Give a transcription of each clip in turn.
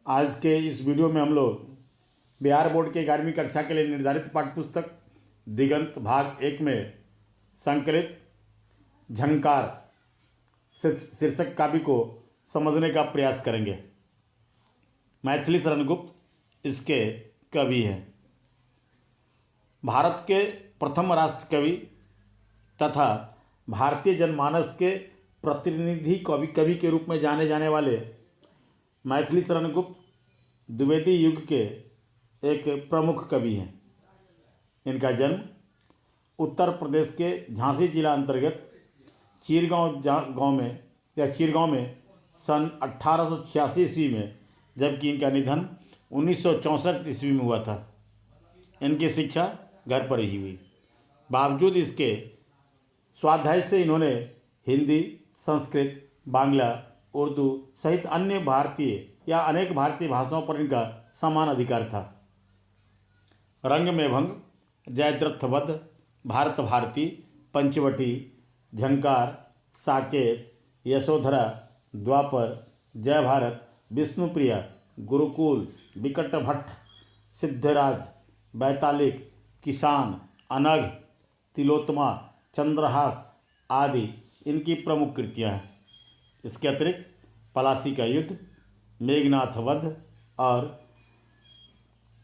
आज के इस वीडियो में हम लोग बिहार बोर्ड के 11वीं कक्षा के लिए निर्धारित पाठ्यपुस्तक दिगंत भाग 1 में संकलित झंकार शीर्षक काव्य को समझने का प्रयास करेंगे। मैथिली शरण गुप्त इसके कवि हैं। भारत के प्रथम राष्ट्र कवि तथा भारतीय जनमानस के प्रतिनिधि कवि के रूप में जाने जाने वाले मैथिली शरण गुप्त द्विवेदी युग के एक प्रमुख कवि हैं। इनका जन्म उत्तर प्रदेश के झांसी जिला अंतर्गत चीरगांव में सन 1886 ईस्वी में, जबकि इनका निधन 1964 ईस्वी में हुआ था। इनकी शिक्षा घर पर ही हुई। बावजूद इसके स्वाध्याय से इन्होंने हिंदी, संस्कृत, बांग्ला, उर्दू सहित अन्य भारतीय या अनेक भारतीय भाषाओं पर इनका समान अधिकार था। रंग में भंग, जयद्रथ वध, भारत भारती, पंचवटी, झंकार, साकेत, यशोधरा, द्वापर, जय भारत, विष्णुप्रिया, गुरुकुल, विकट भट्ट, सिद्धराज, बैतालिक, किसान, अनघ, तिलोत्तमा, चंद्रहास आदि इनकी प्रमुख कृतियाँ हैं। इसके अतिरिक्त पलासी का युद्ध, मेघनाथ वध और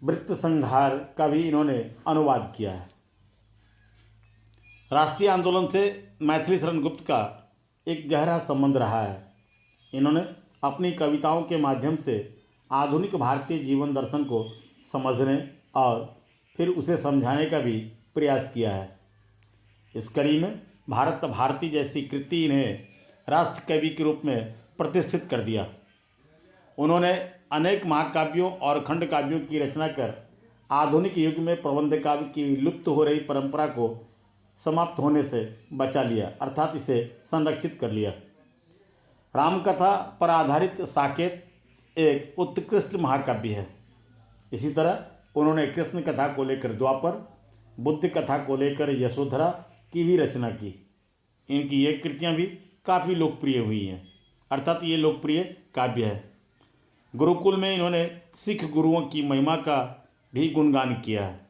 वृत्तसंहार का भी इन्होंने अनुवाद किया है। राष्ट्रीय आंदोलन से मैथिली शरण गुप्त का एक गहरा संबंध रहा है। इन्होंने अपनी कविताओं के माध्यम से आधुनिक भारतीय जीवन दर्शन को समझने और फिर उसे समझाने का भी प्रयास किया है। इस कड़ी में भारत भारती जैसी कृति इन्हें राष्ट्र कवि के रूप में प्रतिष्ठित कर दिया। उन्होंने अनेक महाकाव्यों और खंड काव्यों की रचना कर आधुनिक युग में प्रबंध काव्य की लुप्त हो रही परंपरा को समाप्त होने से बचा लिया, अर्थात इसे संरक्षित कर लिया। रामकथा पर आधारित साकेत एक उत्कृष्ट महाकाव्य है। इसी तरह उन्होंने कृष्ण कथा को लेकर द्वापर, बुद्ध कथा को लेकर यशोधरा की भी रचना की। इनकी ये कृतियाँ भी काफ़ी लोकप्रिय हुई हैं, अर्थात ये लोकप्रिय काव्य है। गुरुकुल में इन्होंने सिख गुरुओं की महिमा का भी गुणगान किया है।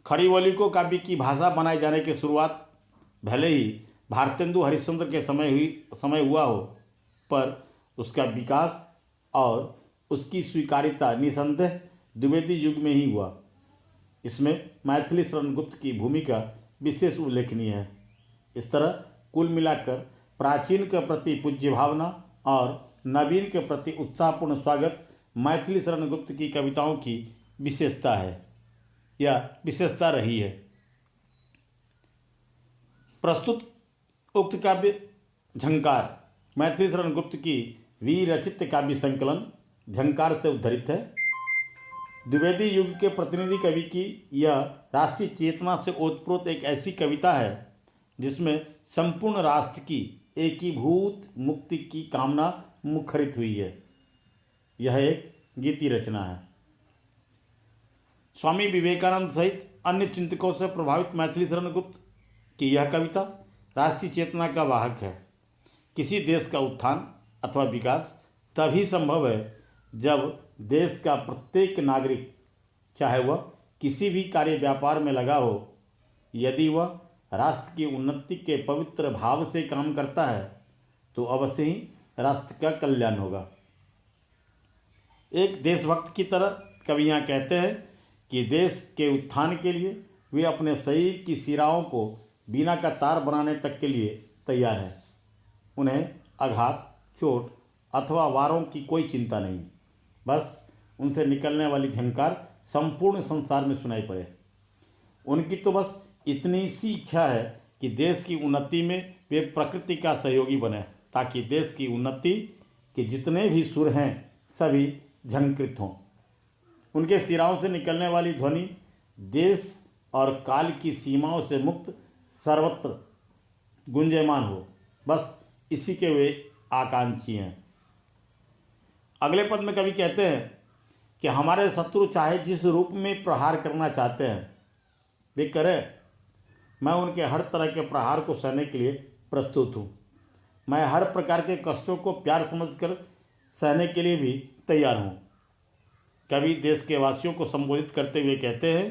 खड़ीवली को काव्य की भाषा बनाए जाने की शुरुआत भले ही भारतेंदु हरिश्चंद्र के समय हुआ हो, पर उसका विकास और उसकी स्वीकार्यता निसंदेह द्विवेदी युग में ही हुआ। इसमें मैथिली शरण गुप्त की भूमिका विशेष उल्लेखनीय है। इस तरह कुल मिलाकर प्राचीन के प्रति पूज्य भावना और नवीन के प्रति उत्साहपूर्ण स्वागत मैथिली शरण गुप्त की कविताओं की विशेषता है या विशेषता रही है। प्रस्तुत उक्त काव्य झंकार मैथिली शरण गुप्त की विरचित काव्य संकलन झंकार से उद्धृत है। द्विवेदी युग के प्रतिनिधि कवि की यह राष्ट्रीय चेतना से ओतप्रोत एक ऐसी कविता है जिसमें संपूर्ण राष्ट्र की एकीभूत मुक्ति की कामना मुखरित हुई है। यह एक गीति रचना है। स्वामी विवेकानंद सहित अन्य चिंतकों से प्रभावित मैथिली शरण गुप्त की यह कविता राष्ट्रीय चेतना का वाहक है। किसी देश का उत्थान अथवा विकास तभी संभव है जब देश का प्रत्येक नागरिक, चाहे वह किसी भी कार्य व्यापार में लगा हो, यदि वह राष्ट्र की उन्नति के पवित्र भाव से काम करता है तो अवश्य ही राष्ट्र का कल्याण होगा। एक देशभक्त की तरह कवि यहाँ कहते हैं कि देश के उत्थान के लिए वे अपने शरीर की शिराओं को बीना का तार बनाने तक के लिए तैयार हैं। उन्हें आघात, चोट अथवा वारों की कोई चिंता नहीं, बस उनसे निकलने वाली झंकार संपूर्ण संसार में सुनाई पड़े। उनकी तो बस इतनी सी इच्छा है कि देश की उन्नति में वे प्रकृति का सहयोगी बने, ताकि देश की उन्नति के जितने भी सुर हैं सभी झंकृत हों। उनके सिराओं से निकलने वाली ध्वनि देश और काल की सीमाओं से मुक्त सर्वत्र गुंजयमान हो, बस इसी के वे आकांक्षी हैं। अगले पद में कवि कहते हैं कि हमारे शत्रु चाहे जिस रूप में प्रहार करना चाहते हैं वे करें, मैं उनके हर तरह के प्रहार को सहने के लिए प्रस्तुत हूँ। मैं हर प्रकार के कष्टों को प्यार समझकर सहने के लिए भी तैयार हों। कवि देश के वासियों को संबोधित करते हुए कहते हैं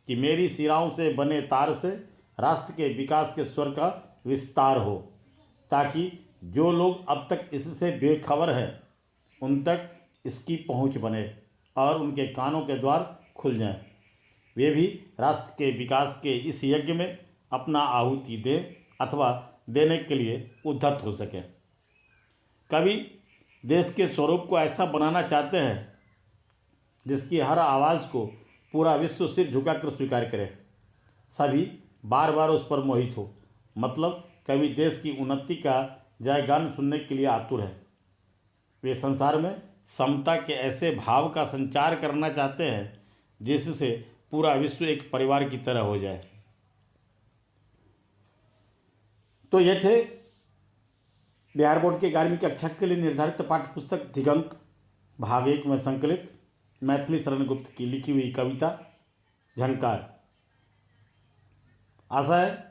कि मेरी शिराओं से बने तार से राष्ट्र के विकास के स्वर का विस्तार हो, ताकि जो लोग अब तक इससे बेखबर हैं उन तक इसकी पहुंच बने और उनके कानों के द्वार खुल जाएं। वे भी राष्ट्र के विकास के इस यज्ञ में अपना आहुति दें अथवा देने के लिए उद्धत हो सकें। कवि देश के स्वरूप को ऐसा बनाना चाहते हैं जिसकी हर आवाज़ को पूरा विश्व सिर झुकाकर स्वीकार करे, सभी बार बार उस पर मोहित हो। मतलब कवि देश की उन्नति का जयगान सुनने के लिए आतुर है। वे संसार में समता के ऐसे भाव का संचार करना चाहते हैं जिससे पूरा विश्व एक परिवार की तरह हो जाए। तो ये थे बिहार बोर्ड के 11वीं कक्षा के लिए निर्धारित पाठ्य पुस्तक दिगंत भाग 1 में संकलित मैथिली शरण गुप्त की लिखी हुई कविता झंकार। आशा है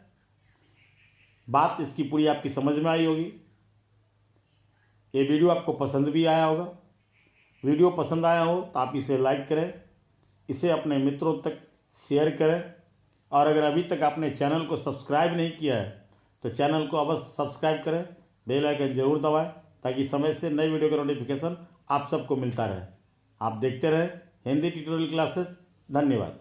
बात इसकी पूरी आपकी समझ में आई होगी। ये वीडियो आपको पसंद भी आया होगा। वीडियो पसंद आया हो तो आप इसे लाइक करें, इसे अपने मित्रों तक शेयर करें और अगर अभी तक आपने चैनल को सब्सक्राइब नहीं किया है तो चैनल को अवश्य सब्सक्राइब करें, बेल आइकन जरूर दबाएं ताकि समय से नई वीडियो का नोटिफिकेशन आप सबको मिलता रहे। आप देखते रहें हिंदी ट्यूटोरियल क्लासेस। धन्यवाद।